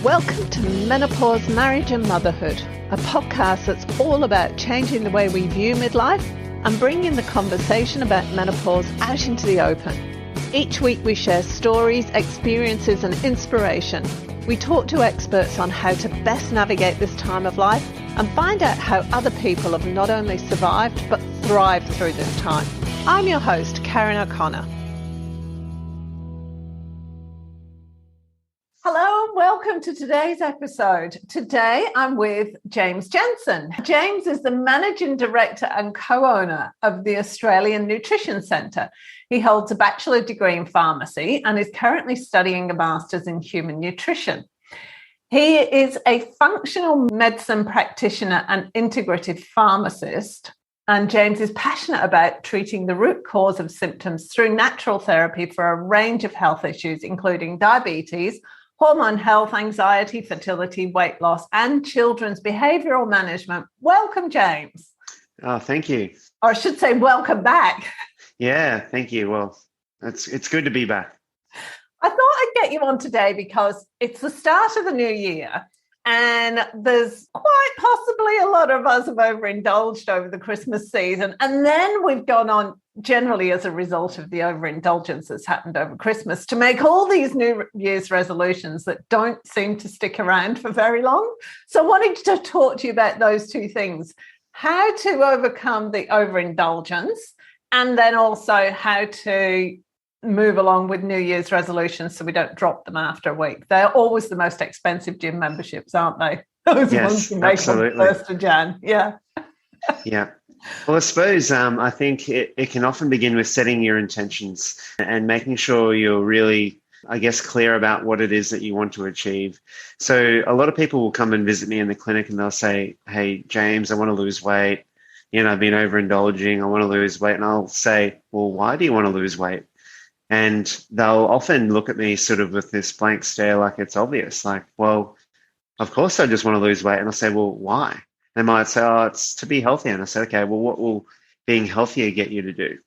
Welcome to Menopause, Marriage and Motherhood, a podcast that's all about changing the way we view midlife and bringing the conversation about menopause out into the open. Each week we share stories, experiences and inspiration. We talk to experts on how to best navigate this time of life and find out how other people have not only survived but thrived through this time. I'm your host, Karen O'Connor. Hello and welcome to today's episode. Today I'm with James Jensen. James is the Managing Director and co-owner of the Australian Nutrition Centre. He holds a bachelor degree in pharmacy and is currently studying a master's in human nutrition. He is a functional medicine practitioner and integrative pharmacist. And James is passionate about treating the root cause of symptoms through natural therapy for a range of health issues, including diabetes, hormone health, anxiety, fertility, weight loss, and children's behavioural management. Welcome, James. Oh, thank you. Or I should say, welcome back. Yeah, thank you. Well, it's good to be back. I thought I'd get you on today because it's the start of the new year and there's quite possibly a lot of us have overindulged over the Christmas season. And then we've gone on, generally as a result of the overindulgence that's happened over Christmas, to make all these New Year's resolutions that don't seem to stick around for very long. So I wanted to talk to you about those two things, how to overcome the overindulgence and then also how to move along with New Year's resolutions so we don't drop them after a week. They're always the most expensive gym memberships, aren't they? Those ones you make absolutely. on the 1st of Jan. Yeah. Yeah. Well, I suppose I think it can often begin with setting your intentions and making sure you're really, I guess, clear about what it is that you want to achieve. So a lot of people will come and visit me in the clinic and they'll say, hey, James, I want to lose weight. You know, I've been overindulging. I want to lose weight. And I'll say, well, why do you want to lose weight? And they'll often look at me sort of with this blank stare like it's obvious, like, well, of course I just want to lose weight. And I'll say, well, why? They might say, oh, it's to be healthier. And I say, okay, well, what will being healthier get you to do?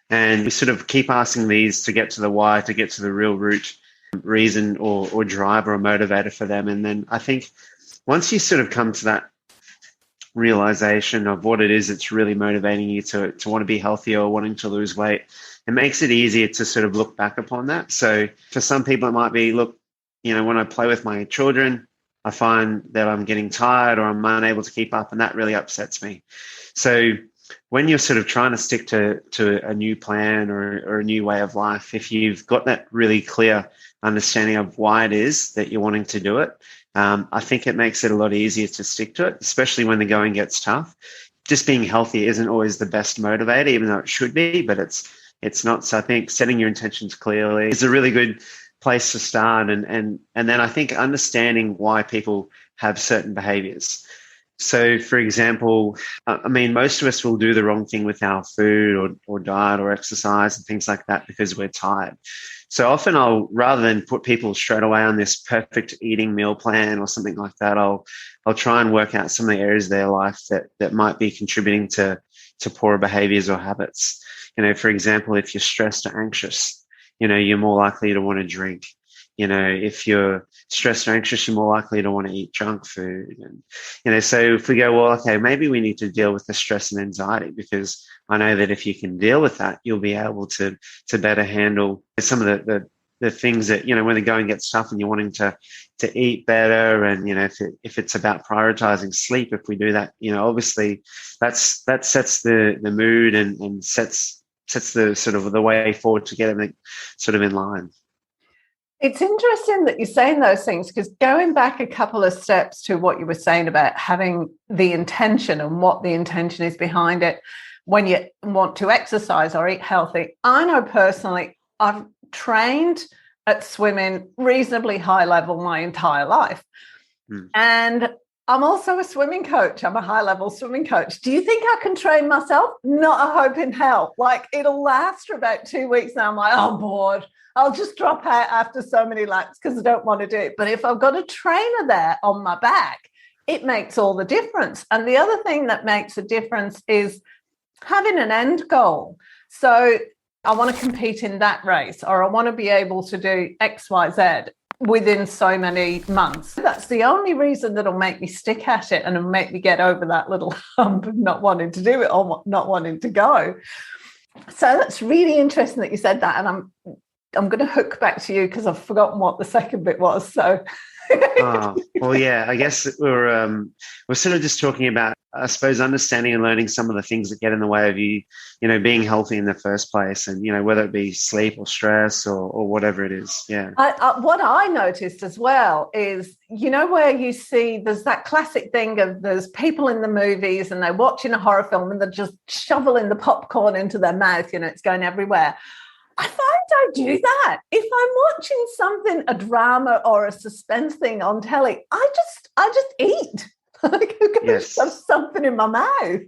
And we sort of keep asking these to get to the why, to get to the real root reason or driver or motivator for them. And then I think once you sort of come to that realization of what it is that's really motivating you to want to be healthier or wanting to lose weight, it makes it easier to sort of look back upon that. So for some people, it might be, look, you know, when I play with my children, I find that I'm getting tired or I'm unable to keep up, and that really upsets me. So when you're sort of trying to stick to a new plan or a new way of life, if you've got that really clear understanding of why it is that you're wanting to do it, I think it makes it a lot easier to stick to it, especially when the going gets tough. Just being healthy isn't always the best motivator, even though it should be, but it's not. So I think setting your intentions clearly is a really good place to start. And then I think understanding why people have certain behaviors. So, for example, I mean, most of us will do the wrong thing with our food or diet or exercise and things like that because we're tired. So often rather than put people straight away on this perfect eating meal plan or something like that, I'll try and work out some of the areas of their life that might be contributing to poorer behaviors or habits. You know, for example, if you're stressed or anxious, you know, you're more likely to want to drink. You know, if you're stressed or anxious, you're more likely to want to eat junk food. And, you know, so if we go, well, okay, maybe we need to deal with the stress and anxiety, because I know that if you can deal with that, you'll be able to better handle some of the things that, you know, when the going gets tough and you're wanting to eat better. And, you know, if it's about prioritizing sleep, if we do that, you know, obviously that sets the mood and sets the sort of the way forward to get everything sort of in line. It's interesting that you're saying those things, because going back a couple of steps to what you were saying about having the intention and what the intention is behind it when you want to exercise or eat healthy. I know personally, I've trained at swimming reasonably high level my entire life. And I'm also a swimming coach. I'm a high-level swimming coach. Do you think I can train myself? Not a hope in hell. Like, it'll last for about 2 weeks now. I'm like, oh, bored. I'll just drop out after so many laps because I don't want to do it. But if I've got a trainer there on my back, it makes all the difference. And the other thing that makes a difference is having an end goal. So I want to compete in that race, or I want to be able to do X, Y, Z. within so many months. That's the only reason that'll make me stick at it and make me get over that little hump of not wanting to do it or not wanting to go. So that's really interesting that you said that. And I'm going to hook back to you because I've forgotten what the second bit was. So, well, yeah, I guess we're sort of just talking about, I suppose, understanding and learning some of the things that get in the way of you, being healthy in the first place, and whether it be sleep or stress or whatever it is. Yeah. What I noticed as well is, where you see there's that classic thing of there's people in the movies and they're watching a horror film and they're just shoveling the popcorn into their mouth. It's going everywhere. I find I do that. If I'm watching something, a drama or a suspense thing on telly, I just eat. Like I'm going to shove something in my mouth.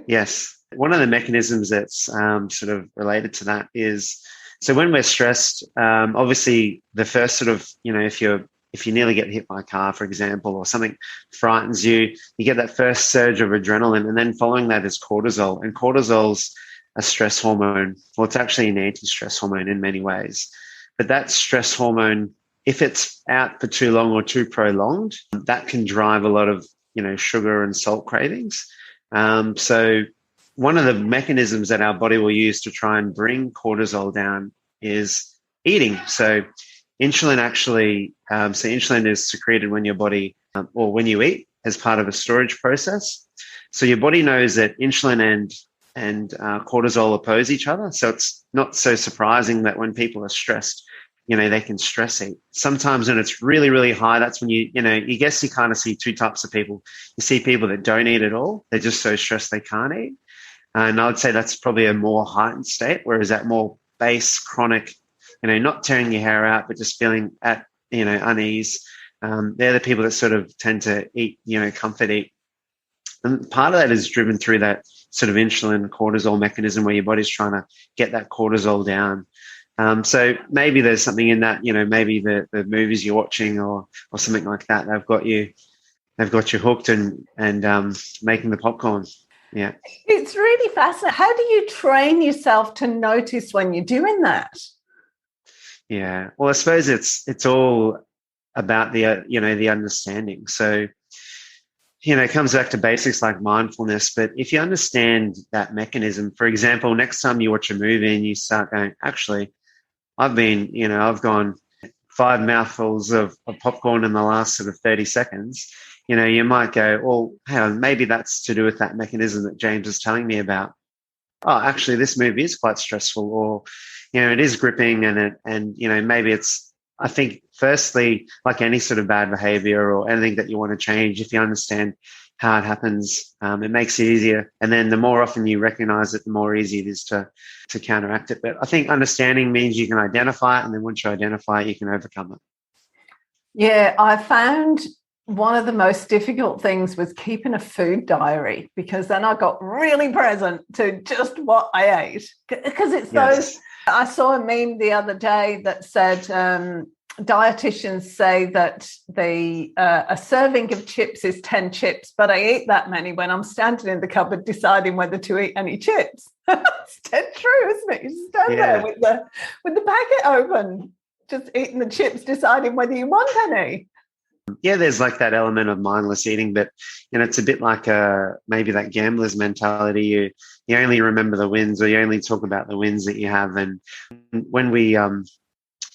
Yes. One of the mechanisms that's sort of related to that is, so when we're stressed, obviously the first sort of, if you nearly get hit by a car, for example, or something frightens you, you get that first surge of adrenaline, and then following that is cortisol. And cortisol's a stress hormone. Well, it's actually an anti-stress hormone in many ways. But that stress hormone, if it's out for too long or too prolonged, that can drive a lot of, sugar and salt cravings. So one of the mechanisms that our body will use to try and bring cortisol down is eating. So insulin actually, insulin is secreted when your body, or when you eat, as part of a storage process. So your body knows that insulin and cortisol oppose each other. So it's not so surprising that when people are stressed, they can stress eat. Sometimes when it's really, really high, that's when you kind of see two types of people. You see people that don't eat at all. They're just so stressed they can't eat. And I would say that's probably a more heightened state, whereas that more base, chronic, not tearing your hair out, but just feeling at, unease. They're the people that sort of tend to eat, comfort eat. And part of that is driven through that sort of insulin cortisol mechanism where your body's trying to get that cortisol down. So maybe there's something in that, maybe the movies you're watching or something like that, they've got you hooked and making the popcorn. Yeah. It's really fascinating. How do you train yourself to notice when you're doing that? Yeah. Well, I suppose it's all about the understanding. So, it comes back to basics like mindfulness. But if you understand that mechanism, for example, next time you watch a movie and you start going, actually, I've gone 5 mouthfuls of popcorn in the last sort of 30 seconds, you might go, well, hang on, maybe that's to do with that mechanism that James is telling me about. Oh, actually, this movie is quite stressful, or, it is gripping, and maybe it's, I think, firstly, like any sort of bad behavior or anything that you want to change, if you understand how it happens, it makes it easier. And then the more often you recognize it, the more easy it is to counteract it. But I think understanding means you can identify it, and then once you identify it, you can overcome it. Yeah, I found one of the most difficult things was keeping a food diary, because then I got really present to just what I ate. Because it's those, I saw a meme the other day that said dietitians say that a serving of chips is 10 chips, but I eat that many when I'm standing in the cupboard deciding whether to eat any chips. It's dead true, isn't it? You stand there with the packet open, just eating the chips, deciding whether you want any. Yeah, there's like that element of mindless eating, but it's a bit like maybe that gambler's mentality. You only remember the wins, or you only talk about the wins that you have. And when we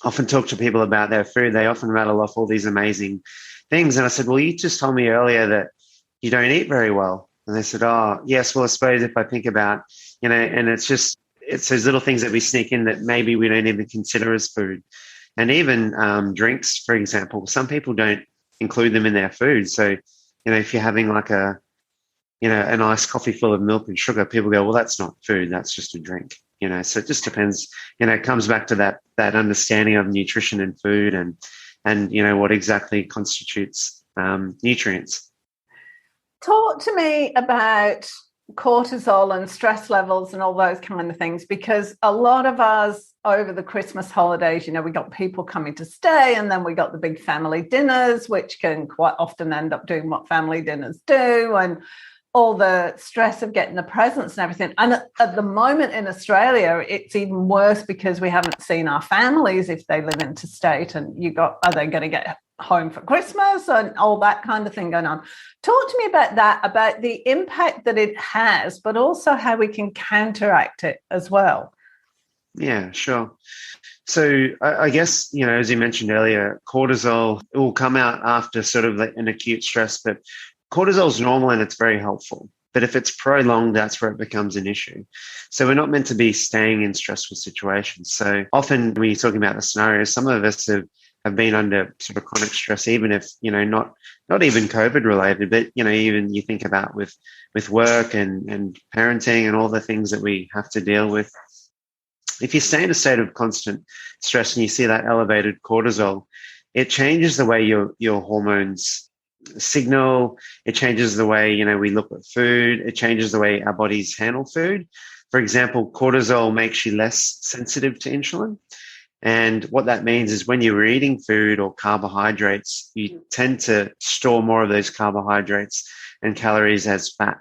often talk to people about their food, they often rattle off all these amazing things. And I said, well, you just told me earlier that you don't eat very well. And they said, oh, yes, well, I suppose if I think about, and it's those little things that we sneak in that maybe we don't even consider as food. And even drinks, for example, some people don't include them in their food. So, if you're having like a nice coffee full of milk and sugar, people go, well, that's not food, that's just a drink. So it just depends, it comes back to that understanding of nutrition and food and what exactly constitutes nutrients. Talk to me about cortisol and stress levels and all those kind of things, because a lot of us over the Christmas holidays, we got people coming to stay, and then we got the big family dinners, which can quite often end up doing what family dinners do. And all the stress of getting the presents and everything. And at the moment in Australia, it's even worse because we haven't seen our families if they live interstate, and are they going to get home for Christmas and all that kind of thing going on. Talk to me about that, about the impact that it has, but also how we can counteract it as well. Yeah, sure. So I guess, as you mentioned earlier, cortisol will come out after sort of like an acute stress, but cortisol is normal and it's very helpful. But if it's prolonged, that's where it becomes an issue. So we're not meant to be staying in stressful situations. So often when you're talking about the scenarios, some of us have been under sort of chronic stress, even if, not even COVID related, but, even you think about with work and parenting and all the things that we have to deal with. If you stay in a state of constant stress and you see that elevated cortisol, it changes the way your hormones signal. It changes the way, we look at food. It changes the way our bodies handle food. For example, cortisol makes you less sensitive to insulin. And what that means is when you're eating food or carbohydrates, you tend to store more of those carbohydrates and calories as fat.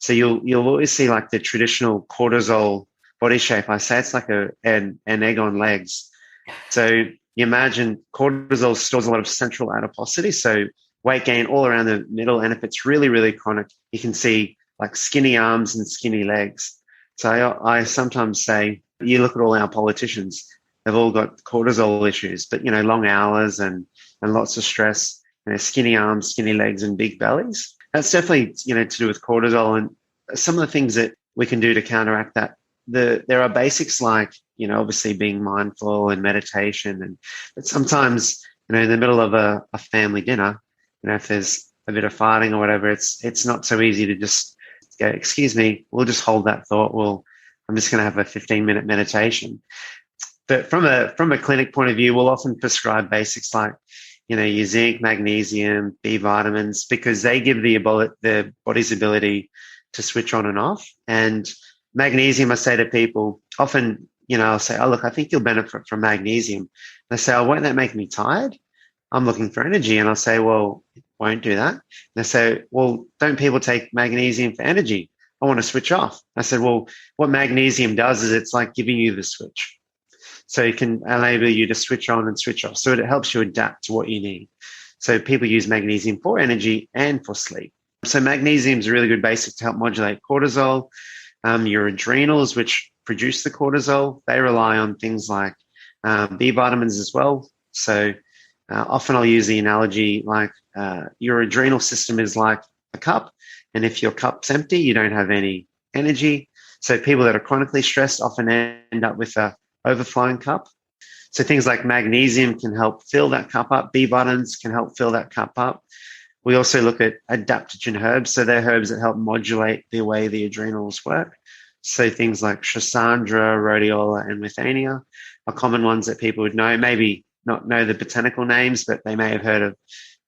So you'll always see like the traditional cortisol body shape. I say it's like an egg on legs. So you imagine cortisol stores a lot of central adiposity, so weight gain all around the middle. And if it's really, really chronic, you can see like skinny arms and skinny legs. So I sometimes say, you look at all our politicians, they've all got cortisol issues, but, long hours and lots of stress, skinny arms, skinny legs, and big bellies. That's definitely, to do with cortisol. And some of the things that we can do to counteract that, there are basics like, obviously being mindful and meditation. But sometimes, in the middle of a family dinner, if there's a bit of farting or whatever, it's not so easy to just go, excuse me, we'll just hold that thought. I'm just going to have a 15-minute meditation. But from a clinic point of view, we'll often prescribe basics like, your zinc, magnesium, B vitamins, because they give the body's ability to switch on and off. And magnesium, I say to people, often, I'll say, oh, look, I think you'll benefit from magnesium. And they say, oh, won't that make me tired? I'm looking for energy. And I'll say, well, it won't do that. And they say, well, don't people take magnesium for energy? I want to switch off. I said, well, what magnesium does is it's like giving you the switch. So it can enable you to switch on and switch off. So it helps you adapt to what you need. So people use magnesium for energy and for sleep. So magnesium is a really good basic to help modulate cortisol. Your adrenals, which produce the cortisol, they rely on things like B vitamins as well. So often I'll use the analogy like your adrenal system is like a cup. And if your cup's empty, you don't have any energy. So people that are chronically stressed often end up with a overflowing cup. So things like magnesium can help fill that cup up. B vitamins can help fill that cup up. We also look at adaptogen herbs. So they're herbs that help modulate the way the adrenals work. So things like Schisandra, rhodiola, and withania are common ones that people would know, maybe not know the botanical names, but they may have heard of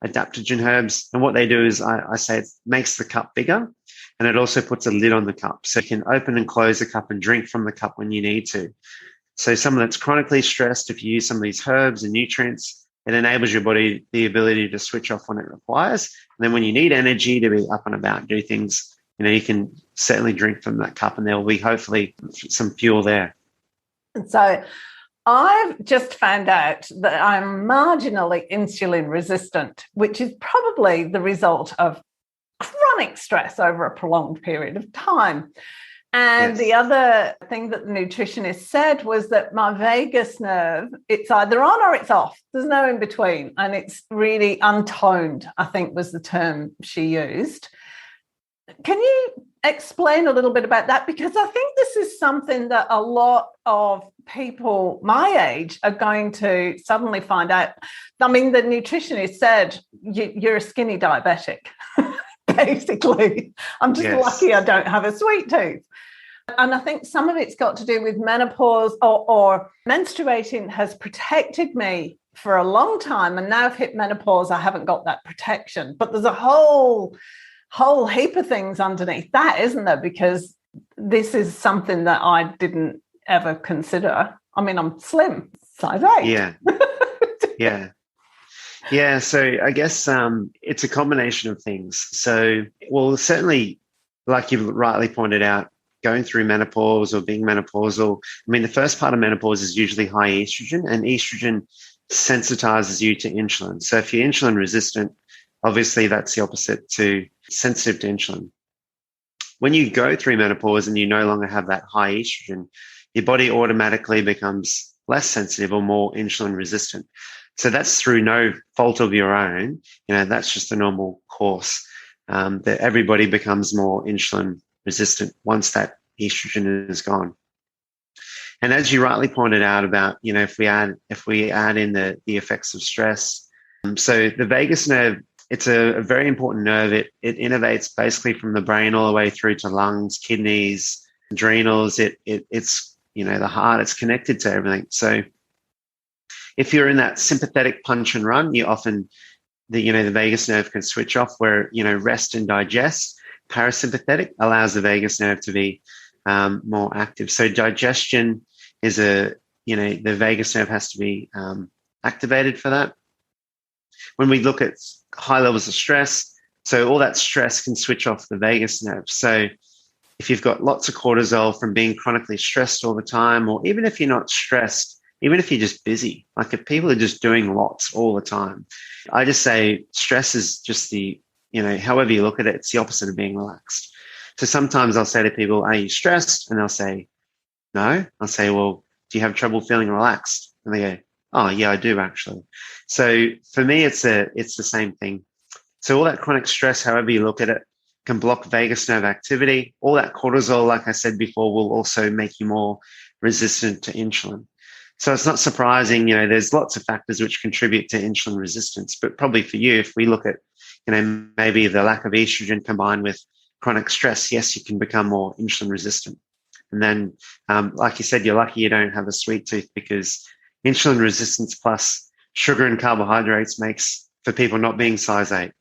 adaptogen herbs. And what they do is I say it makes the cup bigger, and it also puts a lid on the cup. So you can open and close the cup and drink from the cup when you need to. So someone that's chronically stressed, if you use some of these herbs and nutrients, it enables your body the ability to switch off when it requires. And then when you need energy to be up and about, do things, you can certainly drink from that cup, and there will be hopefully some fuel there. And so I've just found out that I'm marginally insulin resistant, which is probably the result of chronic stress over a prolonged period of time. And yes. The other thing that the nutritionist said was that my vagus nerve, it's either on or it's off. There's no in between. And it's really untoned, I think was the term she used. Can you explain a little bit about that? Because I think this is something that a lot of people my age are going to suddenly find out. I mean, the nutritionist said, you're a skinny diabetic, basically. I'm just lucky I don't have a sweet tooth. And I think some of it's got to do with menopause or menstruating has protected me for a long time. And now I've hit menopause, I haven't got that protection. But there's a whole heap of things underneath that, isn't there? Because this is something that I didn't ever consider. I mean, I'm slim, size 8. Yeah. Yeah. Yeah, so I guess it's a combination of things. So, well, certainly, like you rightly pointed out, going through menopause or being menopausal, I mean, the first part of menopause is usually high estrogen, and estrogen sensitizes you to insulin. So if you're insulin resistant, obviously that's the opposite to sensitive to insulin. When you go through menopause and you no longer have that high estrogen, your body automatically becomes less sensitive or more insulin resistant. So that's through no fault of your own. That's just the normal course, that everybody becomes more insulin resistant once that estrogen is gone. And as you rightly pointed out about, if we add in the effects of stress, so the vagus nerve, it's a very important nerve. It innervates basically from the brain all the way through to lungs, kidneys, adrenals. It's the heart. It's connected to everything. So if you're in that sympathetic punch and run, you often the vagus nerve can switch off where rest and digest. Parasympathetic allows the vagus nerve to be more active. So digestion is the vagus nerve has to be activated for that. When we look at high levels of stress, so all that stress can switch off the vagus nerve. So if you've got lots of cortisol from being chronically stressed all the time, or even if you're not stressed, even if you're just busy, like if people are just doing lots all the time, I just say stress is just however you look at it, it's the opposite of being relaxed. So sometimes I'll say to people, are you stressed? And they'll say, no. I'll say, well, do you have trouble feeling relaxed? And they go, oh, yeah, I do actually. So for me, it's the same thing. So all that chronic stress, however you look at it, can block vagus nerve activity. All that cortisol, like I said before, will also make you more resistant to insulin. So it's not surprising, there's lots of factors which contribute to insulin resistance. But probably for you, if we look at, maybe the lack of estrogen combined with chronic stress, yes, you can become more insulin resistant. And then, like you said, you're lucky you don't have a sweet tooth, because insulin resistance plus sugar and carbohydrates makes for people not being size 8.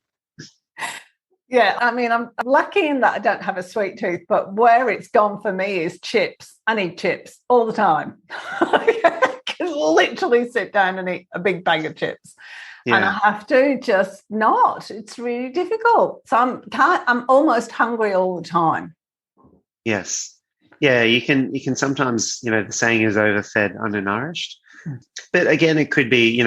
Yeah, I mean, I'm lucky in that I don't have a sweet tooth, but where it's gone for me is chips. I need chips all the time. I can literally sit down and eat a big bag of chips. Yeah. And I have to just not. It's really difficult. So I'm almost hungry all the time. Yes. Yeah, you can sometimes, the saying is overfed, undernourished. But again, it could be,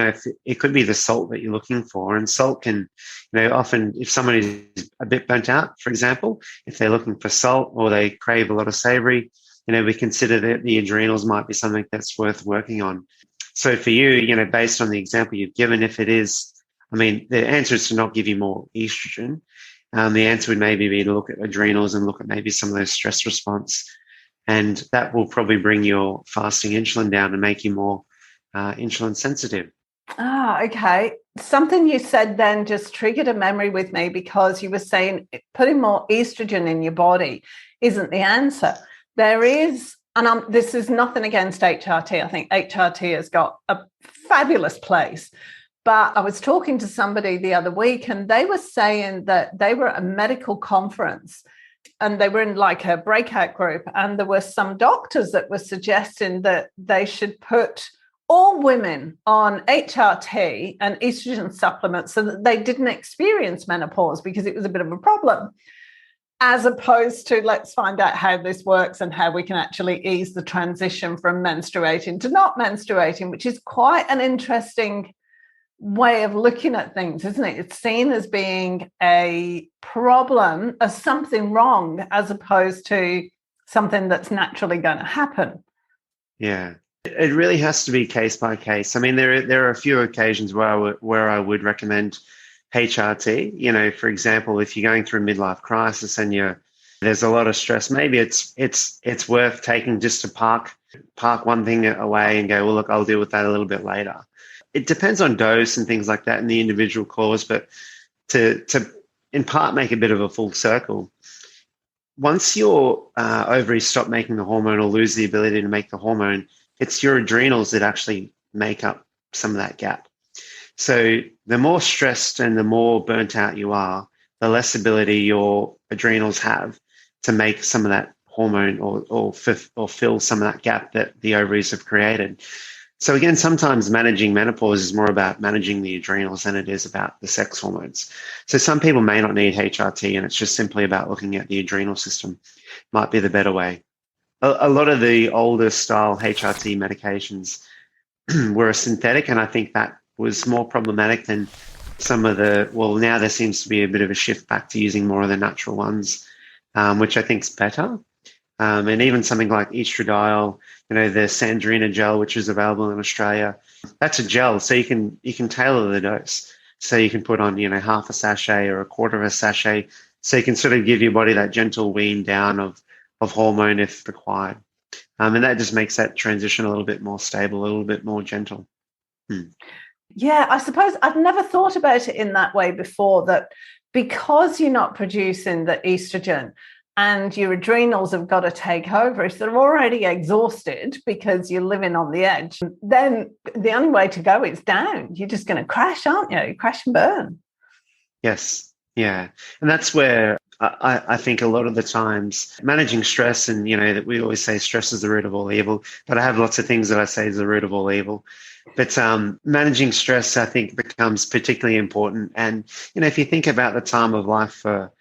it could be the salt that you're looking for. And salt can, often if someone is a bit burnt out, for example, if they're looking for salt or they crave a lot of savory, we consider that the adrenals might be something that's worth working on. So for you, based on the example you've given, if it is, the answer is to not give you more estrogen. The answer would maybe be to look at adrenals and look at maybe some of those stress response. And that will probably bring your fasting insulin down and make you more insulin sensitive. Okay. Something you said then just triggered a memory with me, because you were saying putting more estrogen in your body isn't the answer. There is, and this is nothing against HRT. I think HRT has got a fabulous place. But I was talking to somebody the other week, and they were saying that they were at a medical conference and they were in like a breakout group, and there were some doctors that were suggesting that they should put all women on HRT and estrogen supplements so that they didn't experience menopause, because it was a bit of a problem, as opposed to let's find out how this works and how we can actually ease the transition from menstruating to not menstruating, which is quite an interesting way of looking at things, isn't it? It's seen as being a problem, as something wrong, as opposed to something that's naturally going to happen. Yeah. It really has to be case by case. There are a few occasions where I would recommend HRT. For example, if you're going through a midlife crisis and there's a lot of stress, maybe it's worth taking just to park one thing away and go, well, look, I'll deal with that a little bit later. It depends on dose and things like that and the individual cause, but to in part make a bit of a full circle. Once your ovaries stop making the hormone or lose the ability to make the hormone, it's your adrenals that actually make up some of that gap. So the more stressed and the more burnt out you are, the less ability your adrenals have to make some of that hormone or fill some of that gap that the ovaries have created. So again, sometimes managing menopause is more about managing the adrenals than it is about the sex hormones. So some people may not need HRT, and it's just simply about looking at the adrenal system. Might be the better way. A lot of the older style HRT medications were synthetic, and I think that was more problematic than some of now there seems to be a bit of a shift back to using more of the natural ones, which I think is better. And even something like estradiol, the Sandrina gel, which is available in Australia, that's a gel. So you can tailor the dose. So you can put on, half a sachet or a quarter of a sachet. So you can sort of give your body that gentle wean down of hormone if required. And that just makes that transition a little bit more stable, a little bit more gentle. Yeah, I suppose I've never thought about it in that way before, that because you're not producing the estrogen and your adrenals have got to take over, if they're already exhausted because you're living on the edge, then the only way to go is down. You're just going to crash, aren't you? Crash and burn. Yes. Yeah. And that's where I think a lot of the times managing stress, and, that we always say stress is the root of all evil, but I have lots of things that I say is the root of all evil. But managing stress, I think, becomes particularly important. And, if you think about the time of life for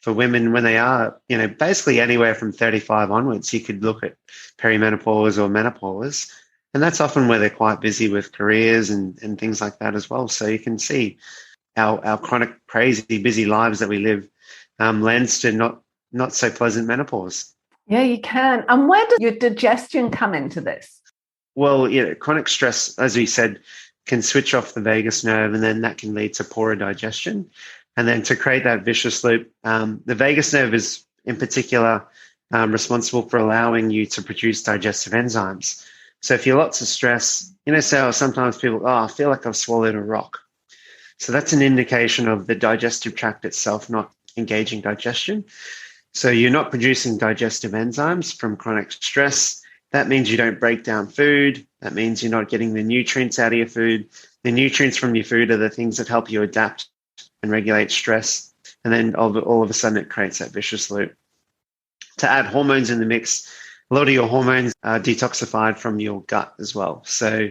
women when they are, basically anywhere from 35 onwards, you could look at perimenopause or menopause. And that's often where they're quite busy with careers and things like that as well. So you can see our chronic, crazy, busy lives that we live lends to not so pleasant menopause. Yeah, you can. And where does your digestion come into this? Well, chronic stress, as we said, can switch off the vagus nerve, and then that can lead to poorer digestion. And then to create that vicious loop, the vagus nerve is in particular responsible for allowing you to produce digestive enzymes. So if you're lots of stress, so sometimes people, I feel like I've swallowed a rock. So that's an indication of the digestive tract itself not engaging digestion. So you're not producing digestive enzymes from chronic stress. That means you don't break down food. That means you're not getting the nutrients out of your food. The nutrients from your food are the things that help you adapt and regulate stress. And then all of a sudden it creates that vicious loop. To add hormones in the mix, a lot of your hormones are detoxified from your gut as well. So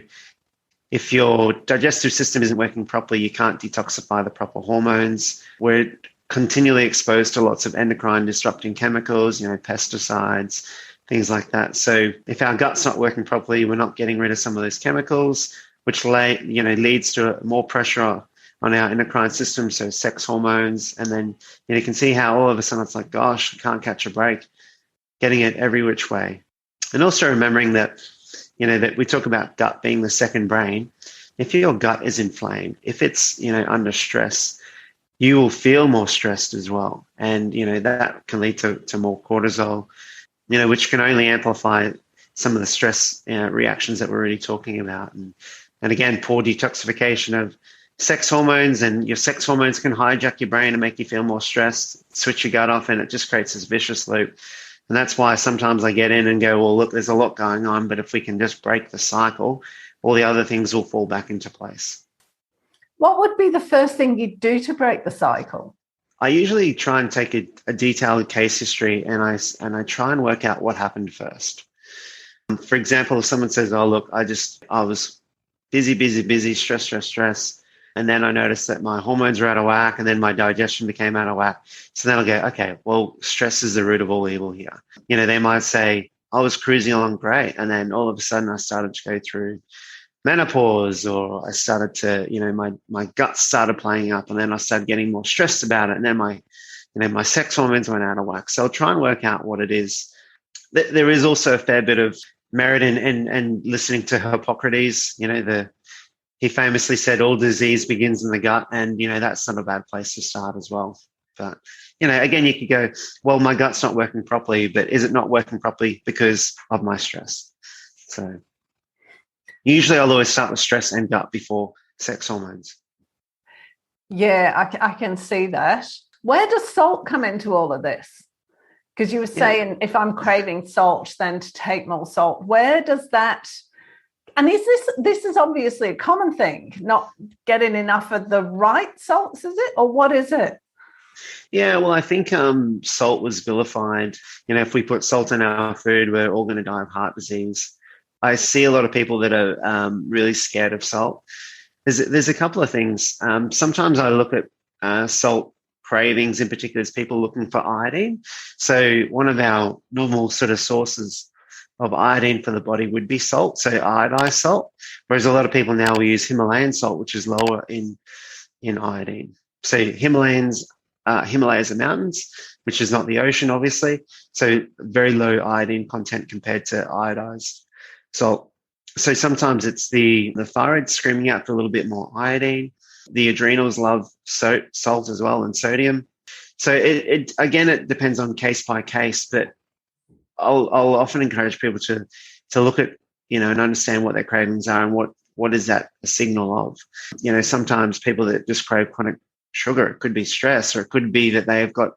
if your digestive system isn't working properly, you can't detoxify the proper hormones. We're continually exposed to lots of endocrine disrupting chemicals, pesticides, things like that. So if our gut's not working properly, we're not getting rid of some of those chemicals, which leads to more pressure on our endocrine system, so sex hormones. And then you can see how all of a sudden it's like, gosh, I can't catch a break, getting it every which way. And also remembering that, that we talk about gut being the second brain. If your gut is inflamed, if it's, under stress, you will feel more stressed as well. And, that can lead to more cortisol, which can only amplify some of the stress reactions that we're already talking about. And again, poor detoxification of sex hormones, and your sex hormones can hijack your brain and make you feel more stressed, switch your gut off, and it just creates this vicious loop. And that's why sometimes I get in and go, well, look, there's a lot going on, but if we can just break the cycle, all the other things will fall back into place. What would be the first thing you'd do to break the cycle? I usually try and take a detailed case history, and I try and work out what happened first. For example, if someone says, oh, look, I was busy, stress, and then I noticed that my hormones were out of whack, and then my digestion became out of whack. So then I'll go, okay, well, stress is the root of all evil here. They might say, I was cruising along great, and then all of a sudden I started to go through menopause, or I started to, my gut started playing up, and then I started getting more stressed about it. And then my sex hormones went out of whack. So I'll try and work out what it is. There is also a fair bit of merit in listening to Hippocrates. He famously said all disease begins in the gut, and, that's not a bad place to start as well. But, again, you could go, well, my gut's not working properly, but is it not working properly because of my stress? So usually I'll always start with stress and gut before sex hormones. Yeah, I can see that. Where does salt come into all of this? Because you were saying if I'm craving salt, then to take more salt. Where does that... And is this is obviously a common thing, not getting enough of the right salts, is it? Or what is it? Yeah, well, I think salt was vilified. If we put salt in our food, we're all going to die of heart disease. I see a lot of people that are really scared of salt. There's a couple of things. Sometimes I look at salt cravings, in particular, as people looking for iodine. So one of our normal sort of sources of iodine for the body would be salt, so iodized salt, whereas a lot of people now will use Himalayan salt, which is lower in iodine. So Himalayas are mountains, which is not the ocean, obviously. So very low iodine content compared to iodized salt. So sometimes it's the thyroid screaming out for a little bit more iodine. The adrenals love salt as well, and sodium. So it again, it depends on case by case, but I'll often encourage people to look at, and understand what their cravings are and what is that a signal of. Sometimes people that just crave chronic sugar, it could be stress, or it could be that they have got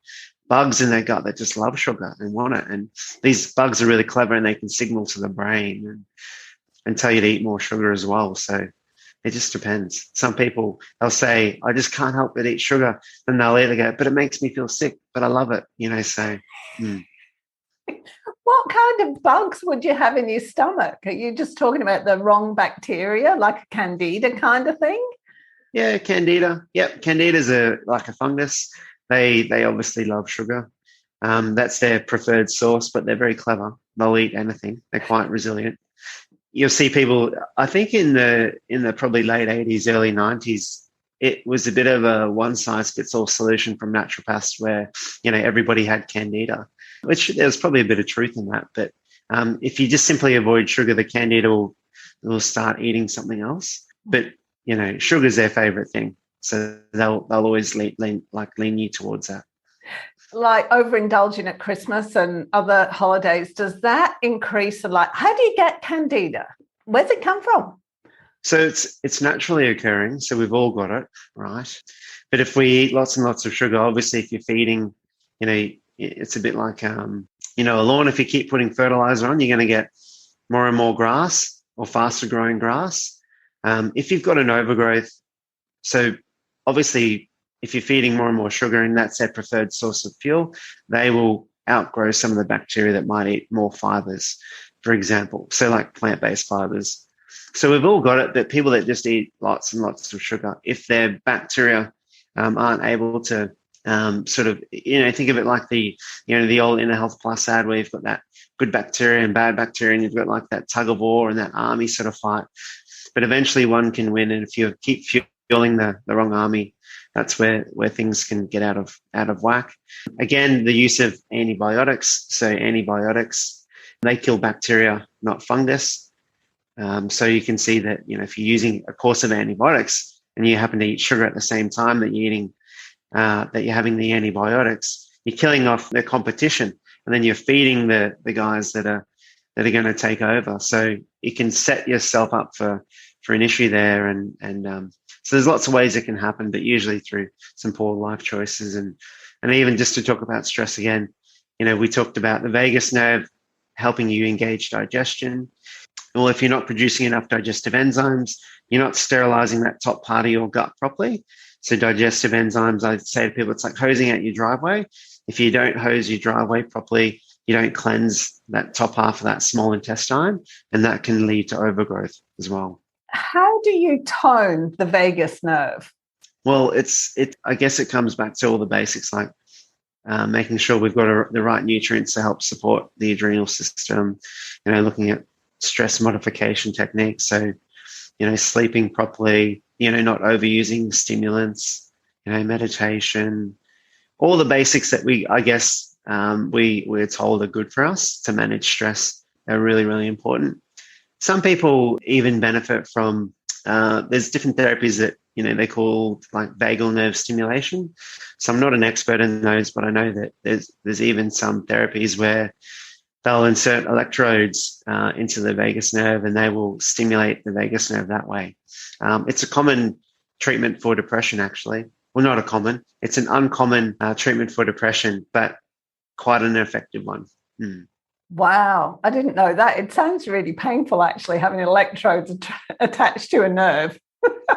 bugs in their gut that just love sugar and want it. And these bugs are really clever, and they can signal to the brain and tell you to eat more sugar as well. So it just depends. Some people, they'll say, I just can't help but eat sugar. Then they'll either go, but it makes me feel sick, but I love it, so. What kind of bugs would you have in your stomach? Are you just talking about the wrong bacteria, like a candida kind of thing? Yeah, candida. Yep, candida's like a fungus. They obviously love sugar. That's their preferred source, but they're very clever. They'll eat anything. They're quite resilient. You'll see people, I think in the probably late 80s, early 90s, it was a bit of a one-size-fits-all solution from naturopaths where, everybody had candida, which there's probably a bit of truth in that. But if you just simply avoid sugar, the candida will start eating something else. But, sugar's their favorite thing. So they'll always lean you towards that. Like overindulging at Christmas and other holidays, does that increase how do you get candida? Where's it come from? So it's naturally occurring. So we've all got it, right? But if we eat lots and lots of sugar, obviously if you're feeding, it's a bit like, a lawn. If you keep putting fertilizer on, you're going to get more and more grass or faster growing grass. If you've got an overgrowth, so obviously if you're feeding more and more sugar and that's their preferred source of fuel, they will outgrow some of the bacteria that might eat more fibers, for example. So like plant-based fibers. So we've all got it, but people that just eat lots and lots of sugar, if their bacteria aren't able to sort of, think of it like the old Inner Health Plus ad where you've got that good bacteria and bad bacteria, and you've got like that tug of war and that army sort of fight. But eventually one can win, and if you keep fueling the wrong army, that's where things can get out of whack. Again, the use of antibiotics. So antibiotics, they kill bacteria, not fungus. So you can see that, if you're using a course of antibiotics and you happen to eat sugar at the same time that you're eating, that you're having the antibiotics, you're killing off the competition, and then you're feeding the guys that are going to take over. So you can set yourself up for an issue there. And so there's lots of ways it can happen, but usually through some poor life choices. And even just to talk about stress again, we talked about the vagus nerve helping you engage digestion. Well, if you're not producing enough digestive enzymes, you're not sterilizing that top part of your gut properly. So digestive enzymes, I say to people, it's like hosing out your driveway. If you don't hose your driveway properly, you don't cleanse that top half of that small intestine, and that can lead to overgrowth as well. How do you tone the vagus nerve? Well, I guess it comes back to all the basics, like making sure we've got the right nutrients to help support the adrenal system, looking at stress modification techniques. So, sleeping properly, not overusing stimulants, meditation, all the basics that we're told are good for us to manage stress are really, really important. Some people even benefit from, there's different therapies that, they call like vagal nerve stimulation. So I'm not an expert in those, but I know that there's even some therapies where they'll insert electrodes into the vagus nerve, and they will stimulate the vagus nerve that way. It's a common treatment for depression, actually. Well, not a common. It's an uncommon treatment for depression, but quite an effective one. Wow, I didn't know that. It sounds really painful, actually, having electrodes attached to a nerve.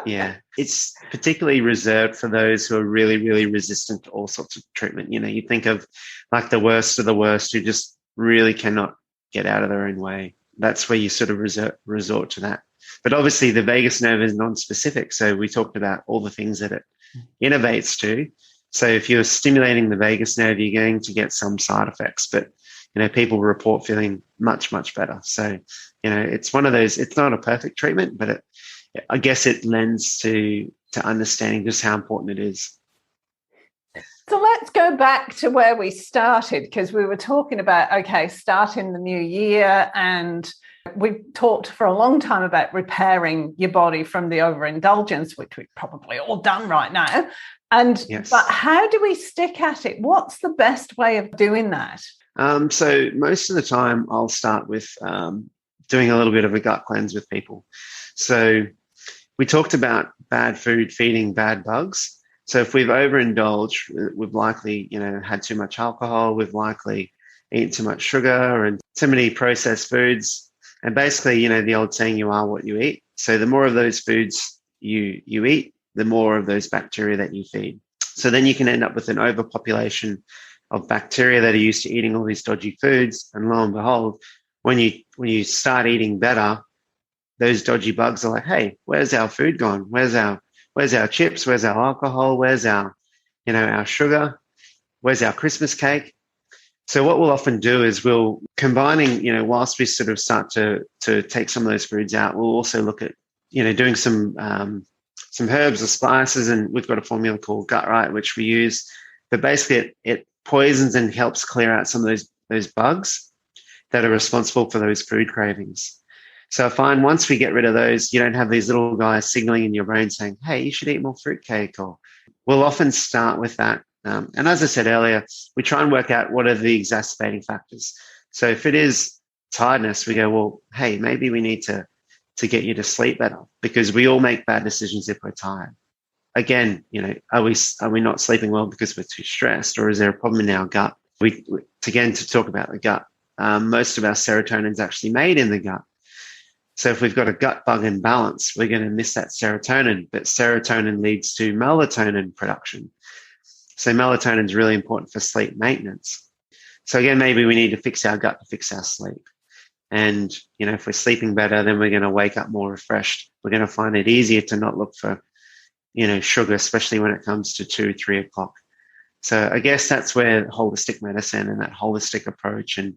Yeah, it's particularly reserved for those who are really, really resistant to all sorts of treatment. You think of like the worst of the worst who just really cannot get out of their own way. that's where you sort of resort to that. But obviously the vagus nerve is non-specific. So we talked about all the things that it innervates to. So if you're stimulating the vagus nerve, you're going to get some side effects, but people report feeling much, much better. So, it's one of those, it's not a perfect treatment, but I guess it lends to understanding just how important it is. So let's go back to where we started, because we were talking about, starting the new year, and we've talked for a long time about repairing your body from the overindulgence, which we've probably all done right now. And yes. But how do we stick at it? What's the best way of doing that? So most of the time I'll start with doing a little bit of a gut cleanse with people. So we talked about bad food feeding bad bugs. So if we've overindulged, we've likely, had too much alcohol, we've likely eaten too much sugar and too many processed foods. And basically, the old saying, you are what you eat. So the more of those foods you eat, the more of those bacteria that you feed. So then you can end up with an overpopulation of bacteria that are used to eating all these dodgy foods. And lo and behold, when you start eating better, those dodgy bugs are like, hey, where's our food gone? Where's our chips? Where's our alcohol? Where's our sugar? Where's our Christmas cake? So what we'll often do is we'll combining, whilst we sort of start to take some of those foods out, we'll also look at, doing some herbs or spices, and we've got a formula called Gut Right, which we use. But basically it poisons and helps clear out some of those bugs that are responsible for those food cravings. So I find once we get rid of those, you don't have these little guys signaling in your brain saying, hey, you should eat more fruitcake. Or we'll often start with that. And as I said earlier, we try and work out what are the exacerbating factors. So if it is tiredness, we go, well, hey, maybe we need to get you to sleep better, because we all make bad decisions if we're tired. Again, are we not sleeping well because we're too stressed, or is there a problem in our gut? To talk about the gut, most of our serotonin is actually made in the gut. So if we've got a gut bug imbalance, we're going to miss that serotonin, but serotonin leads to melatonin production. So melatonin is really important for sleep maintenance. So again, maybe we need to fix our gut to fix our sleep. And, if we're sleeping better, then we're going to wake up more refreshed. We're going to find it easier to not look for, sugar, especially when it comes to 2, 3 o'clock. So I guess that's where holistic medicine and that holistic approach and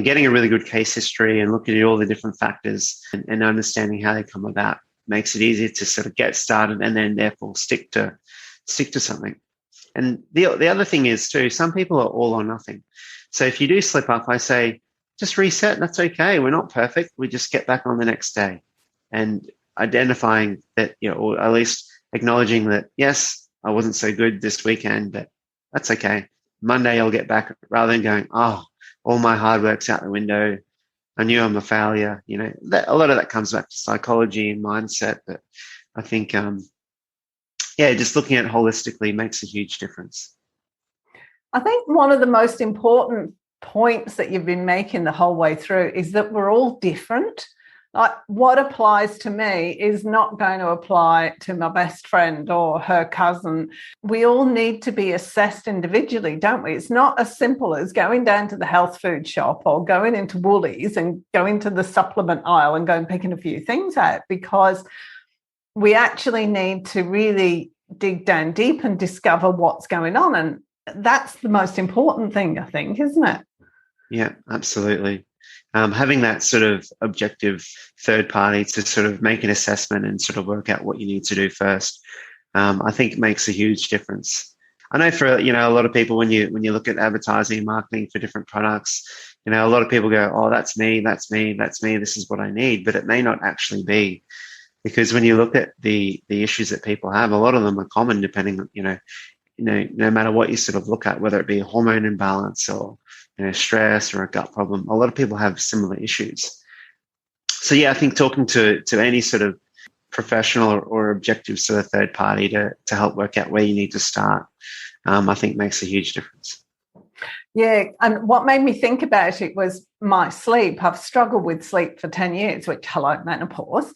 getting a really good case history and looking at all the different factors and understanding how they come about makes it easier to sort of get started and then therefore stick to something. And the other thing is too, some people are all or nothing. So if you do slip up, I say, just reset. That's okay. We're not perfect. We just get back on the next day, and identifying that, or at least acknowledging that, yes, I wasn't so good this weekend, but that's okay. Monday I'll get back, rather than going, oh, all my hard work's out the window. I knew I'm a failure. A lot of that comes back to psychology and mindset. But I think, just looking at it holistically makes a huge difference. I think one of the most important points that you've been making the whole way through is that we're all different. Like, what applies to me is not going to apply to my best friend or her cousin. We all need to be assessed individually, don't we? It's not as simple as going down to the health food shop or going into Woolies and going to the supplement aisle and going picking a few things out, because we actually need to really dig down deep and discover what's going on. And that's the most important thing, I think, isn't it? Yeah, absolutely. Having that sort of objective third party to sort of make an assessment and sort of work out what you need to do first, I think makes a huge difference. I know for, a lot of people, when you look at advertising and marketing for different products, a lot of people go, oh, that's me, this is what I need, but it may not actually be. Because when you look at the issues that people have, a lot of them are common depending on, no matter what you sort of look at, whether it be a hormone imbalance or stress or a gut problem, a lot of people have similar issues. So yeah, I think talking to any sort of professional or objective sort of third party to help work out where you need to start, I think makes a huge difference. Yeah, and what made me think about it was my sleep. I've struggled with sleep for 10 years, which, hello, menopause.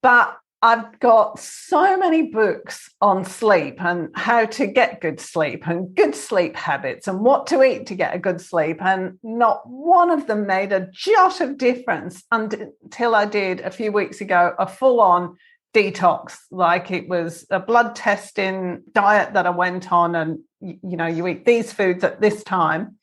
But I've got so many books on sleep and how to get good sleep and good sleep habits and what to eat to get a good sleep. And not one of them made a jot of difference until I did a few weeks ago a full-on detox. Like it was a blood testing diet that I went on, and you eat these foods at this time.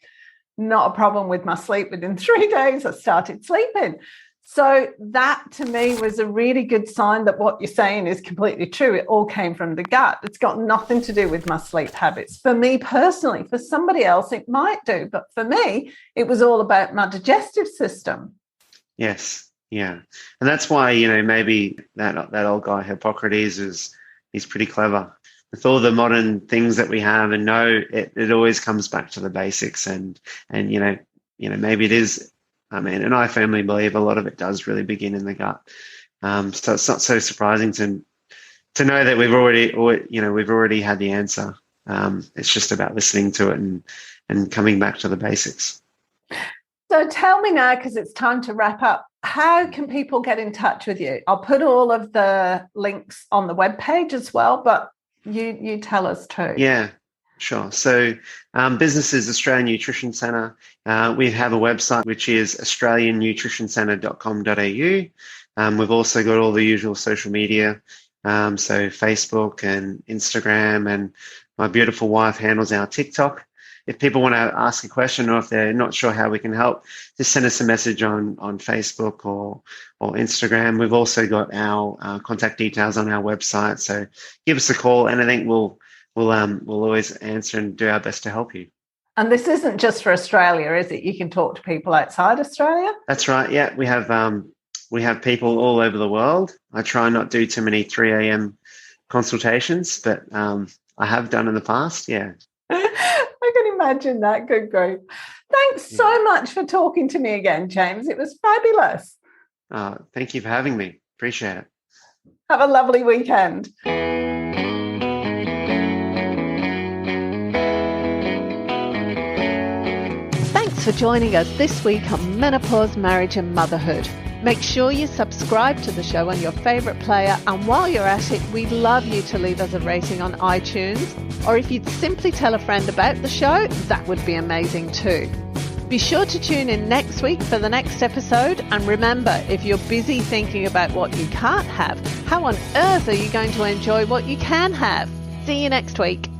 Not a problem with my sleep. Within 3 days, I started sleeping. So that to me was a really good sign that what you're saying is completely true. It all came from the gut. It's got nothing to do with my sleep habits. For me personally, for somebody else, it might do. But for me, it was all about my digestive system. Yes. Yeah. And that's why, maybe that old guy Hippocrates he's pretty clever. With all the modern things that we have, and it always comes back to the basics, and maybe it is. And I firmly believe a lot of it does really begin in the gut. So it's not so surprising to know that we've already had the answer. It's just about listening to it and coming back to the basics. So tell me now, because it's time to wrap up, how can people get in touch with you? I'll put all of the links on the webpage as well, but you tell us too. Yeah. Sure. So businesses, Australian Nutrition Centre. We have a website which is australiannutritioncentre.com.au. We've also got all the usual social media, so Facebook and Instagram, and my beautiful wife handles our TikTok. If people want to ask a question, or if they're not sure how we can help, just send us a message on Facebook or Instagram. We've also got our contact details on our website. So give us a call, and I think we'll always answer and do our best to help you. And this isn't just for Australia, is it? You can talk to people outside Australia? That's right. Yeah, we have people all over the world. I try not do too many 3 a.m. consultations, but I have done in the past. Yeah. I can imagine that. Good grief. Thanks so much for talking to me again, James. It was fabulous. Thank you for having me. Appreciate it. Have a lovely weekend. Thanks for joining us this week on Menopause, Marriage and Motherhood. Make sure you subscribe to the show on your favourite player, and while you're at it, we'd love you to leave us a rating on iTunes, or if you'd simply tell a friend about the show, that would be amazing too. Be sure to tune in next week for the next episode, and remember, if you're busy thinking about what you can't have, how on earth are you going to enjoy what you can have? See you next week.